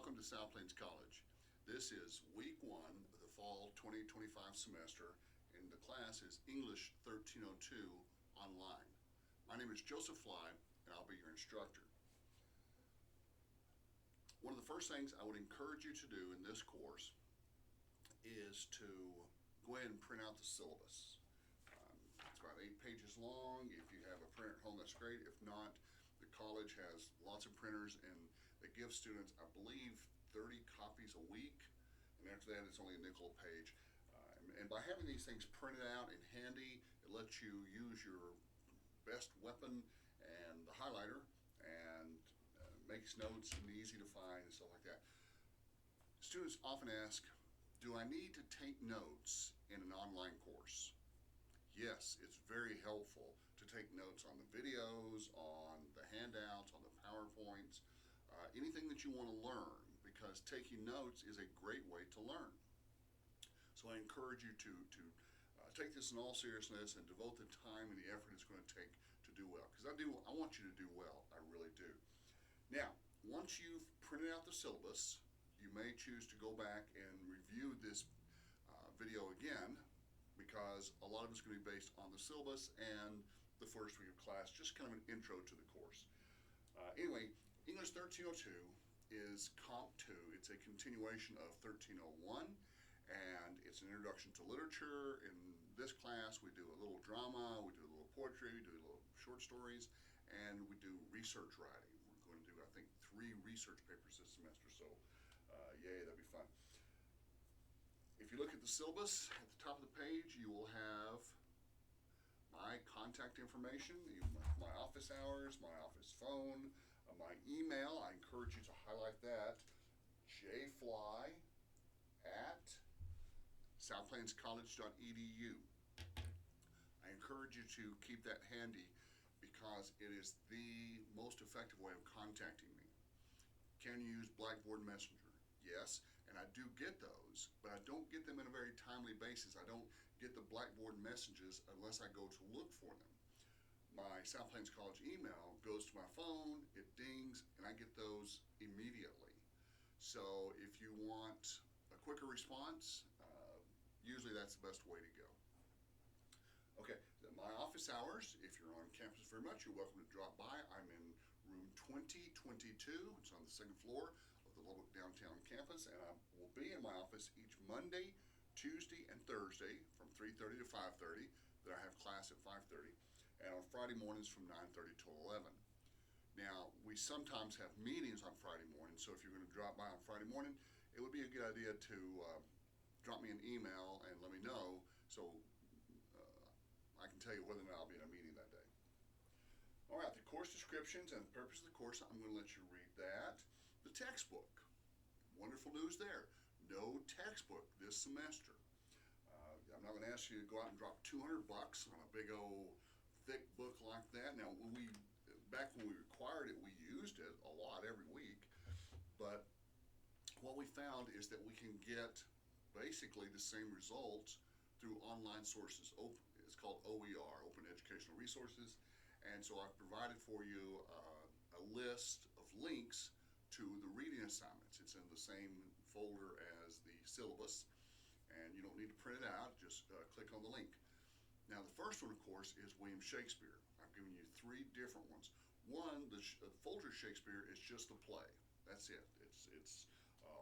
Welcome to South Plains College. This is week one of the fall 2025 semester, and the class is English 1302 online. My name is Joseph Fly, and I'll be your instructor. One of the first things I would encourage you to do in this course is to go ahead and print out the syllabus. It's about 8 pages long. If you have a printer at home, that's great. If not, the college has lots of printers, and they give students, I believe, 30 copies a week, and after that it's only a nickel a page. And by having these things printed out and handy, it lets you use your best weapon and the highlighter, and makes notes and easy to find and stuff like that. Students often ask, do I need to take notes in an online course? Yes, it's very helpful to take notes on the videos, on the handouts, on the PowerPoints, anything that you want to learn, because taking notes is a great way to learn. So I encourage you to take this in all seriousness and devote the time and the effort it's going to take to do well, because I want you to do well, I really do. Now, once you've printed out the syllabus, you may choose to go back and review this video again, because a lot of it's going to be based on the syllabus and the first week of class, just kind of an intro to the course. Anyway, English 1302 is Comp 2. It's a continuation of 1301, and it's an introduction to literature. In this class, we do a little drama, we do a little poetry, we do a little short stories, and we do research writing. We're going to do, I think, 3 research papers this semester, so yay, that'd be fun. If you look at the syllabus, at the top of the page, you will have my contact information, my office hours, my office phone, my email. I encourage you to highlight that, jfly@southplainscollege.edu. I encourage you to keep that handy, because it is the most effective way of contacting me. Can you use Blackboard Messenger? Yes, and I do get those, but I don't get them in a very timely basis. I don't get the Blackboard messages unless I go to look for them. My South Plains College email goes to my phone, it dings, and I get those immediately. So if you want a quicker response, usually that's the best way to go. Okay, my office hours, if you're on campus very much, you're welcome to drop by. I'm in room 2022. It's on the 2nd floor of the Lubbock downtown campus, and I will be in my office each Monday, Tuesday, and Thursday from 3:30 to 5:30. Then I have class at 5:30, and on Friday mornings from 9:30 to 11. Now, we sometimes have meetings on Friday morning, so if you're going to drop by on Friday morning, it would be a good idea to drop me an email and let me know, so I can tell you whether or not I'll be in a meeting that day. All right, the course descriptions and the purpose of the course, I'm going to let you read that. The textbook, wonderful news there. No textbook this semester. I'm not going to ask you to go out and drop $200 on a big old thick book like that. Now, back when we required it, we used it a lot every week, but what we found is that we can get basically the same results through online sources. It's called OER, Open Educational Resources, and so I've provided for you a list of links to the reading assignments. It's in the same folder as the syllabus, and you don't need to print it out, just click on the link. Now, the first one, of course, is William Shakespeare. I've given you 3 different ones. One, the Folger Shakespeare, is just the play. That's it. It's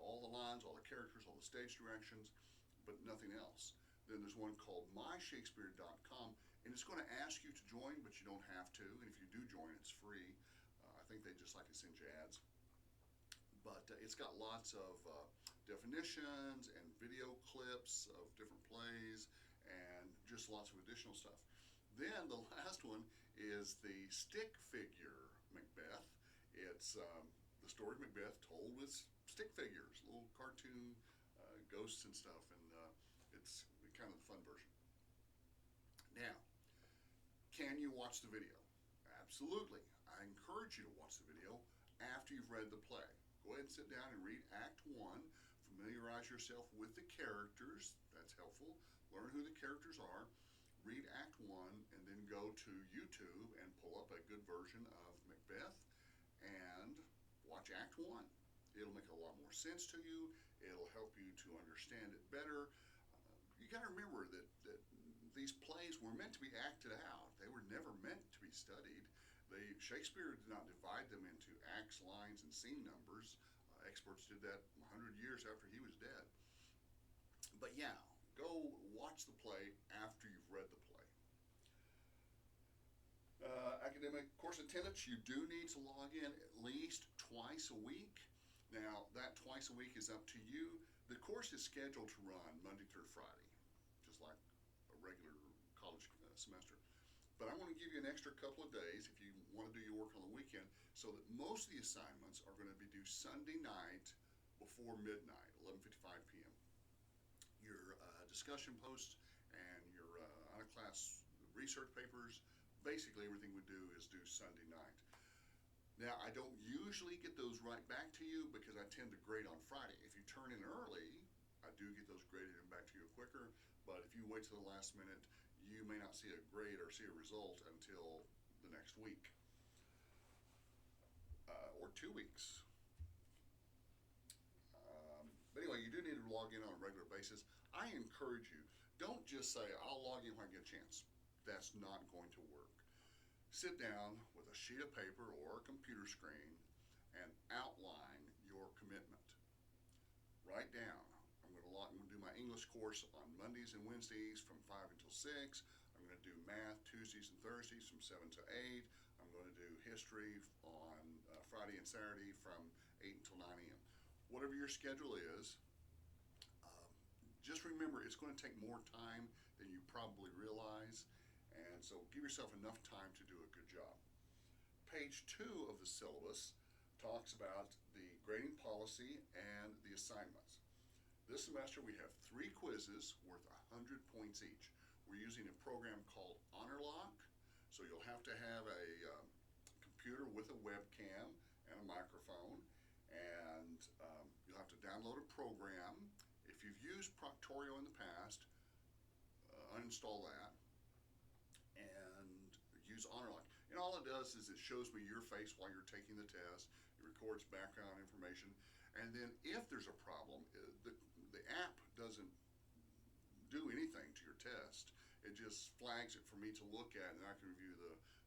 all the lines, all the characters, all the stage directions, but nothing else. Then there's one called myshakespeare.com, and it's going to ask you to join, but you don't have to. And if you do join, it's free. I think they just like to send you ads. But it's got lots of definitions and video clips of different plays and just lots of additional stuff. Then the last one is the stick figure Macbeth. It's the story of Macbeth told with stick figures, little cartoon ghosts and stuff, and it's kind of the fun version. Now, can you watch the video? Absolutely. I encourage you to watch the video after you've read the play. Go ahead and sit down and read Act 1. Familiarize yourself with the characters. That's helpful. Learn who the characters are. Read Act 1, and then go to YouTube and pull up a good version of Macbeth and watch Act 1. It'll make a lot more sense to you. It'll help you to understand it better. You got to remember that these plays were meant to be acted out. They were never meant to be studied. Shakespeare did not divide them into acts, lines, and scene numbers. Experts did that 100 years after he was dead. But yeah, go watch the play after you've read the play. Academic course attendance, you do need to log in at least twice a week. Now, that twice a week is up to you. The course is scheduled to run Monday through Friday, just like a regular college semester. But I'm going to give you an extra couple of days if you want to do your work on the weekend, so that most of the assignments are going to be due Sunday night before midnight, 11:55 p.m. Your discussion posts and your out-of-class research papers, basically everything we do is due Sunday night. Now, I don't usually get those right back to you because I tend to grade on Friday. If you turn in early, I do get those graded and back to you quicker, but if you wait till the last minute, you may not see a grade or see a result until the next week or 2 weeks. But anyway, you do need to log in on a regular basis. I encourage you, don't just say, I'll log in when I get a chance. That's not going to work. Sit down with a sheet of paper or a computer screen and outline your commitment. Write down, I'm going to do my English course on Mondays and Wednesdays from 5 until 6. I'm going to do math Tuesdays and Thursdays from 7 to 8. I'm going to do history on Friday and Saturday from 8 until 9 a.m. Whatever your schedule is, just remember it's going to take more time than you probably realize, and so give yourself enough time to do a good job. Page 2 of the syllabus talks about the grading policy and the assignments. This semester we have 3 quizzes worth 100 points each. We're using a program called HonorLock, so you'll have to have a computer with a webcam and a microphone, and you'll have to download a program. If you've used Proctorio in the past, uninstall that and use HonorLock. And all it does is it shows me your face while you're taking the test. It records background information. And then if there's a problem, the app doesn't do anything to your test. It just flags it for me to look at, and I can review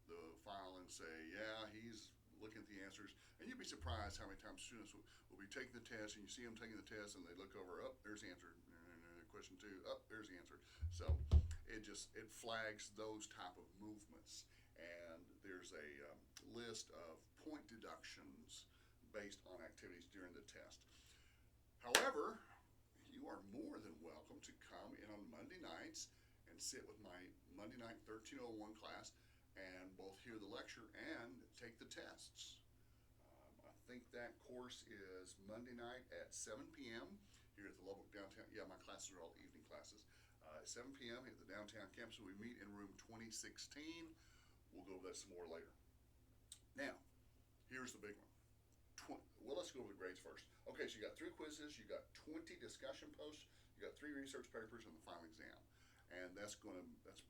the file and say, yeah, he's looking at the answers. And you'd be surprised how many times students will be taking the test, and you see them taking the test, and they look over, oh, there's the answer. Question 2, oh, there's the answer. So it flags those type of movements, and there's a list of point deductions based on activities during the test. However, you are more than welcome to come in on Monday nights and sit with my Monday night 1301 class and both hear the lecture and take the tests. I think that course is Monday night at 7 p.m. here at the Lubbock downtown. Yeah, my classes are all evening classes. At 7 p.m. at the downtown campus. We meet in room 2016. We'll go over that some more later. Now, here's the big one. Well, let's go over the grades first. Okay, so you got 3 quizzes, you got 20 discussion posts, you got 3 research papers, and the final exam. And that's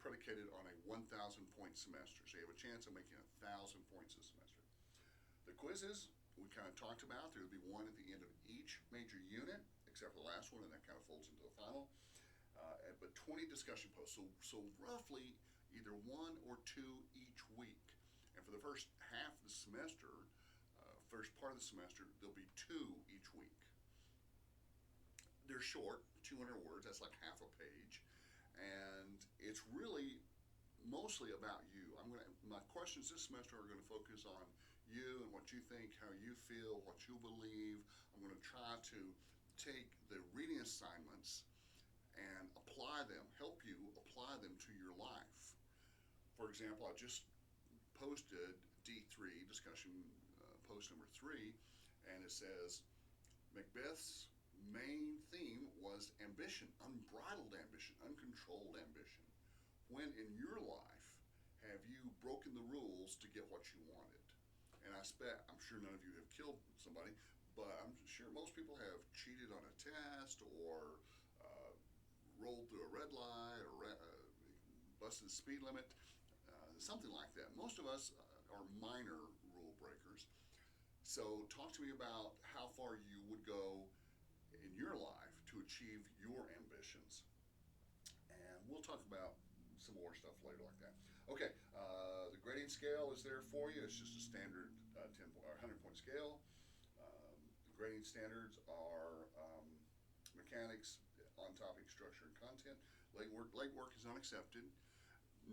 predicated on a 1,000 point semester. So you have a chance of making 1,000 points this semester. The quizzes we kind of talked about. There will be one at the end of each major unit, except for the last one, and that kind of folds into the final. But 20 discussion posts, so roughly either 1 or 2 each week. And for the first half of the semester, first part of the semester, there'll be 2 each week. They're short, 200 words, that's like half a page. And it's really mostly about you. My questions this semester are going to focus on you and what you think, how you feel, what you believe. I'm going to try to take the reading assignments and apply them, help you apply them to your life. For example, I just posted D3, discussion post number 3, and it says, Macbeth's main theme was ambition, unbridled ambition, uncontrolled ambition. When in your life have you broken the rules to get what you wanted? And I'm sure none of you have killed somebody, but I'm sure most people have cheated on a test or rolled through a red light or busted the speed limit, something like that. Most of us are minor rule breakers. So talk to me about how far you would go in your life to achieve your ambitions. And we'll talk about some more stuff later like that. Okay, the grading scale is there for you. It's just a standard 10 or 100-point scale. The grading standards are mechanics, on topic, structure, and content. Late work is not accepted.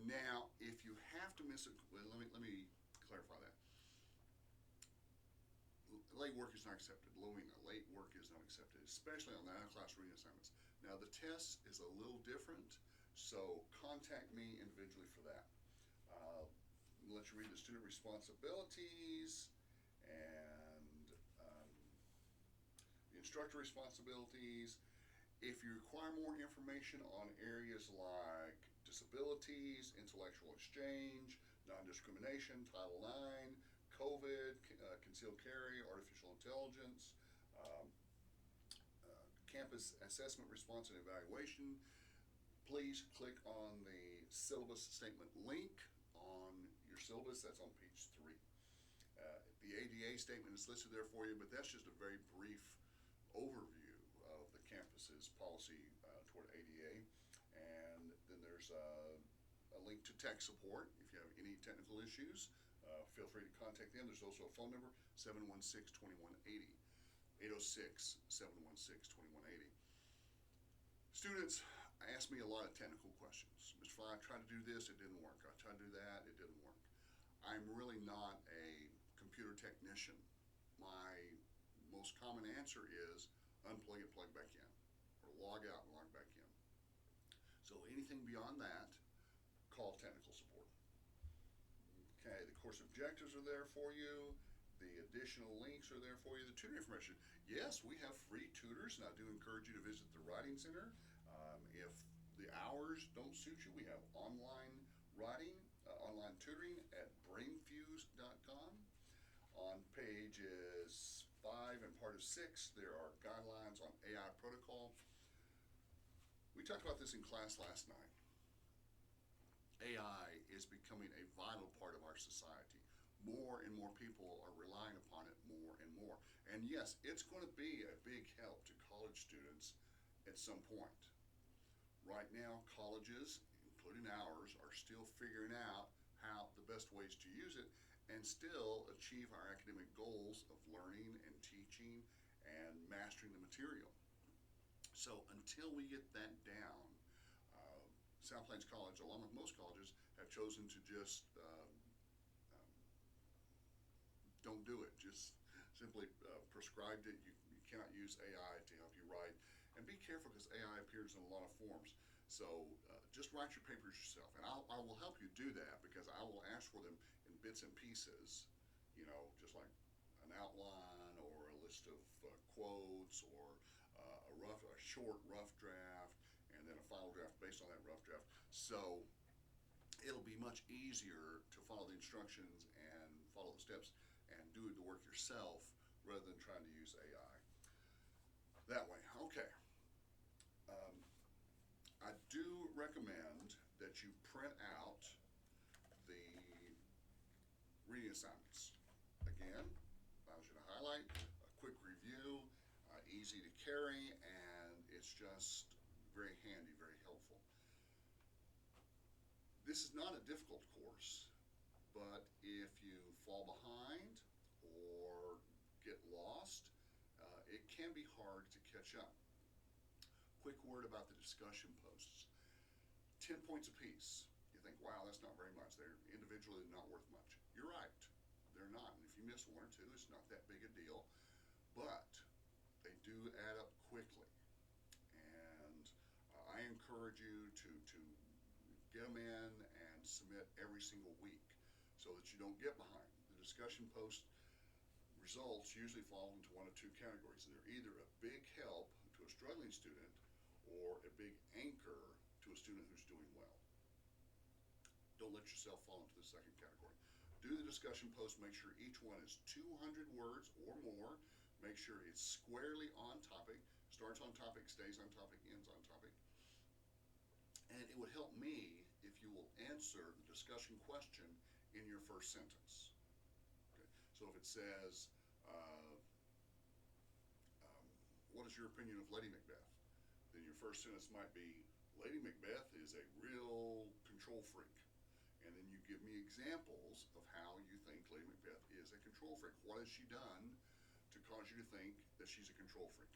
Now, if you have to miss it, well, let me clarify that. Late work is not accepted. Late work is not accepted, especially on the out-of-class reading assignments. Now, the test is a little different, so contact me individually for that. Let you read the student responsibilities and the instructor responsibilities. If you require more information on areas like disabilities, intellectual exchange, non-discrimination, Title IX, COVID, concealed carry, artificial intelligence, um, campus assessment response and evaluation, please click on the syllabus statement link on your syllabus. That's on page 3. The ADA statement is listed there for you, but that's just a very brief overview of the campus's policy toward ADA. And then there's a link to tech support if you have any technical issues. Feel free to contact them. There's also a phone number, 716-2180, 806-716-2180. Students ask me a lot of technical questions. Mr. Fly, I tried to do this, it didn't work. I tried to do that, it didn't work. I'm really not a computer technician. My most common answer is unplug it, plug back in, or log out and log back in. So anything beyond that, call technical support. Okay, the course objectives are there for you. The additional links are there for you. The tutor information. Yes, we have free tutors, and I do encourage you to visit the Writing Center. If the hours don't suit you, we have online writing, online tutoring at brainfuse.com. On pages 5 and part of 6, there are guidelines on AI protocol. We talked about this in class last night. AI is becoming a vital part of our society. More and more people are relying upon it more and more. And yes, it's going to be a big help to college students at some point. Right now, colleges, including ours, are still figuring out how the best ways to use it and still achieve our academic goals of learning and teaching and mastering the material. So until we get that down, South Plains College, along with most colleges, have chosen to just don't do it. Just simply prescribed it. You cannot use AI to help you write. And be careful because AI appears in a lot of forms. So just write your papers yourself. And I will help you do that because I will ask for them in bits and pieces, just like an outline or a list of quotes or a short rough draft and then a final draft based on that rough draft. So it'll be much easier to follow the instructions and follow the steps and do the work yourself rather than trying to use AI that way. Okay. I do recommend that you print out the reading assignments. Again, allows you to highlight, a quick review, easy to carry, and it's just very handy, very helpful. This is not a difficult course, but if you fall behind or get lost, it can be hard to catch up. Quick word about the discussion posts. 10 points apiece. You think, wow, that's not very much. They're individually not worth much. You're right. They're not. And if you miss one or two, it's not that big a deal. But they do add up quickly. And I encourage you to get them in and submit every single week so that you don't get behind. The discussion post results usually fall into one of two categories. They're either a big help to a struggling student or a big anchor to a student who's doing well. Don't let yourself fall into the second category. Do the discussion post, make sure each one is 200 words or more. Make sure it's squarely on topic, starts on topic, stays on topic, ends on topic. And it would help me if you will answer the discussion question in your first sentence. Okay. So if it says, what's your opinion of Lady Macbeth? Then your first sentence might be, Lady Macbeth is a real control freak. And then you give me examples of how you think Lady Macbeth is a control freak. What has she done to cause you to think that she's a control freak?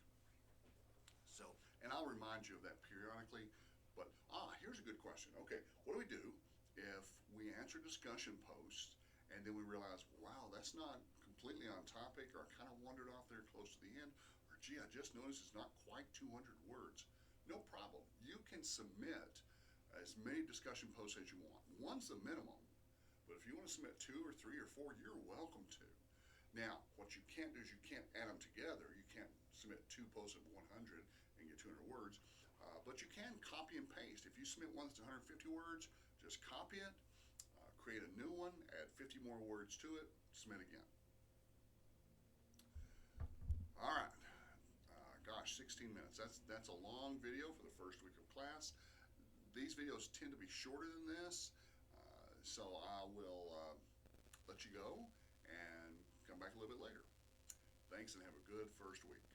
So, and I'll remind you of that periodically. But, here's a good question. Okay, what do we do if we answer discussion posts and then we realize, wow, that's not completely on topic, or I kind of wandered off there close to the end, or gee, I just noticed it's not quite 200 words. No problem. You can submit as many discussion posts as you want. One's the minimum, but if you want to submit 2 or 3 or 4, you're welcome to. Now, what you can't do is you can't add them together. You can't submit 2 posts of 100 and get 200 words, but you can copy and paste. If you submit one that's 150 words, just copy it, create a new one, add 50 more words to it, submit again. All right. Gosh, 16 minutes. That's a long video for the first week of class. These videos tend to be shorter than this, so I will let you go and come back a little bit later. Thanks, and have a good first week.